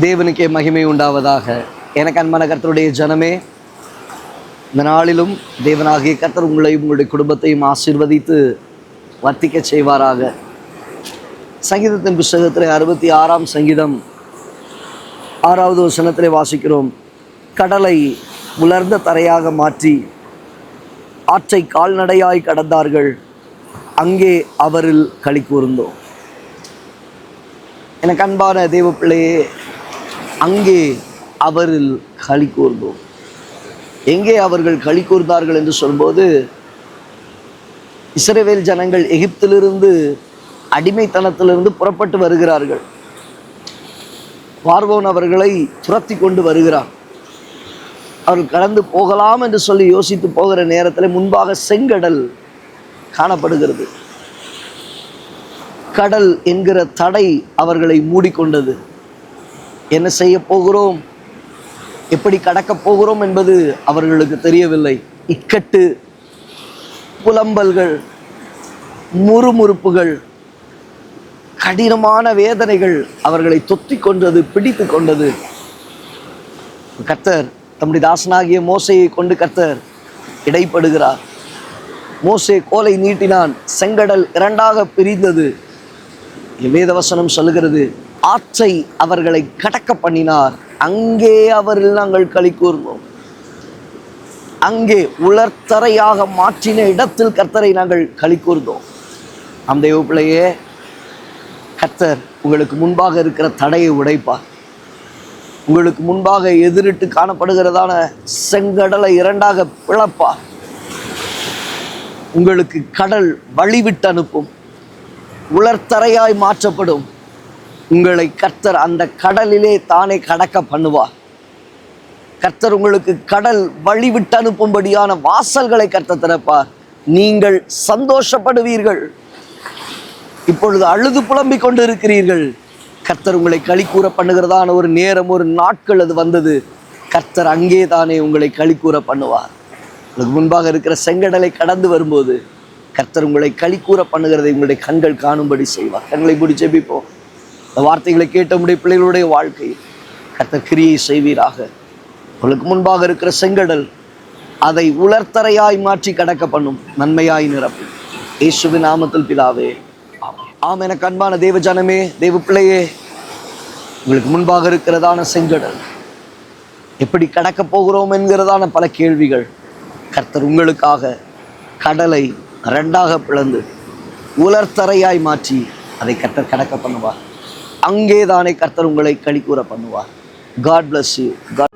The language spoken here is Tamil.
தேவனுக்கே மகிமை உண்டாவதாக. எனக்கு அன்பான கர்த்தருடைய ஜனமே, இந்த நாளிலும் தேவனாகிய கர்த்தர் உங்களையும் உங்களுடைய குடும்பத்தையும் ஆசீர்வதித்து வர்த்திக்க செய்வாராக. சங்கீதத்தின் புஸ்தகத்திலே 66ஆம் சங்கீதம் 6வது வசனத்திலே வாசிக்கிறோம், கடலை உலர்ந்த தரையாக மாற்றி ஆற்றை கால்நடையாய் கடந்தார்கள், அங்கே அவரில் களி கூர்ந்தோம். எனக்கு அன்பான தேவ பிள்ளையே, அங்கே அவரில் களி கூர்ந்தோம். எங்கே அவர்கள் களி கூர்ந்தார்கள் என்று சொல்லும்போது, இஸ்ரவேல் ஜனங்கள் எகிப்திலிருந்து அடிமைத்தனத்திலிருந்து புறப்பட்டு வருகிறார்கள். பார்வோன் அவர்களை துரத்தி கொண்டு வருகிறார். அவர்கள் கடந்து போகலாம் என்று சொல்லி யோசித்து போகிற நேரத்தில் முன்பாக செங்கடல் காணப்படுகிறது. கடல் என்கிற தடை அவர்களை மூடிக்கொண்டது. என்ன செய்ய போகிறோம், எப்படி கடக்கப் போகிறோம் என்பது அவர்களுக்கு தெரியவில்லை. இக்கட்டு, புலம்பல்கள், முறுமுறுப்புகள், கடினமான வேதனைகள் அவர்களை தொத்தி கொண்டது, பிடித்து கொண்டது. கர்த்தர் தம்முடைய தாசனாகிய மோசையை கொண்டு கர்த்தர் இடைப்படுகிறார். மோசே கோலை நீட்டினான், செங்கடல் இரண்டாக பிரிந்தது. வேதவசனம் சொல்லுகிறது, ஆற்றை அவர்களை கடக்க பண்ணினார், அங்கே அவரில் நாங்கள் களி கூர்ந்தோம். அங்கே உலர்த்தரையாக மாற்றின இடத்தில் கர்த்தரை நாங்கள் களி கூர்ந்தோம். அந்த தேவ பிள்ளையே, கர்த்தர் உங்களுக்கு முன்பாக இருக்கிற தடையை உடைப்பார். உங்களுக்கு முன்பாக எதிரிட்டு காணப்படுகிறதான செங்கடலை இரண்டாக பிளப்பார். உங்களுக்கு கடல் வழிவிட்டு அனுப்பும், உலர்த்தரையாய் மாற்றப்படும். உங்களை கர்த்தர் அந்த கடலிலே தானே கடக்க பண்ணுவார். கர்த்தர் உங்களுக்கு கடல் வழிவிட்டு அனுப்பும்படியான வாசல்களை கர்த்தர் திறப்பார். நீங்கள் சந்தோஷப்படுவீர்கள். இப்பொழுது அழுது புலம்பிக் கொண்டு இருக்கிறீர்கள். கர்த்தர் உங்களை களி கூற பண்ணுகிறதான ஒரு நேரம், ஒரு நாட்கள் அது வந்தது. கர்த்தர் அங்கே தானே உங்களை களி கூற பண்ணுவார். உங்களுக்கு முன்பாக இருக்கிற செங்கடலை கடந்து வரும்போது கர்த்தர் உங்களை களி கூற பண்ணுகிறதை உங்களுடைய கண்கள் காணும்படி செய்வார். கண்களை மூடி ஜெபிப்போம். இந்த வார்த்தைகளை கேட்ட உடைய பிள்ளைகளுடைய வாழ்க்கையில் கர்த்தர் கிரியை செய்வீராக. உங்களுக்கு முன்பாக இருக்கிற செங்கடல் அதை உலர்த்தரையாய் மாற்றி கடக்க பண்ணும், நன்மையாய் நிரப்பும். இயேசுவின் நாமத்தில் பிதாவே, ஆம். எனக்கு அன்பான தேவ ஜனமே, தேவ பிள்ளையே, உங்களுக்கு முன்பாக இருக்கிறதான செங்கடல் எப்படி கடக்க போகிறோம் என்கிறதான பல கேள்விகள், கர்த்தர் உங்களுக்காக கடலை இரண்டாக பிளந்து உலர்த்தரையாய் மாற்றி அதை கர்த்தர் கடக்க பண்ணுவார். அங்கே தானே கர்த்தர் உங்களை களி கூற பண்ணுவார். God bless you. God